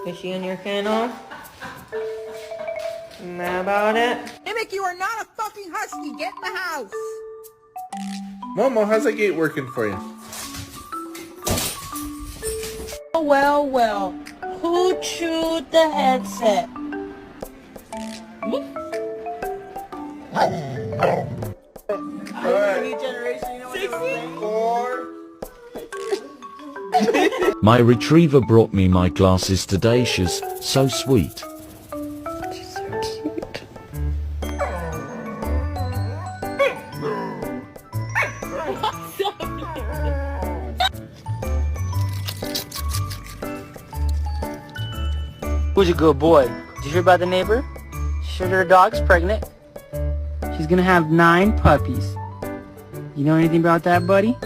Is she on your kennel? Mad about it? Mimic, you are not a fucking husky. Get in the house. Momo, how's that gate working for you? Well, well. Who chewed the headset? Alright. New generation, you know what they were saying? 4. My retriever brought me my glasses today. She's so sweet. She's so cute. Who's a good boy? Did you hear about the neighbor? She said her dog's pregnant. She's gonna have 9 puppies. You know anything about that, buddy?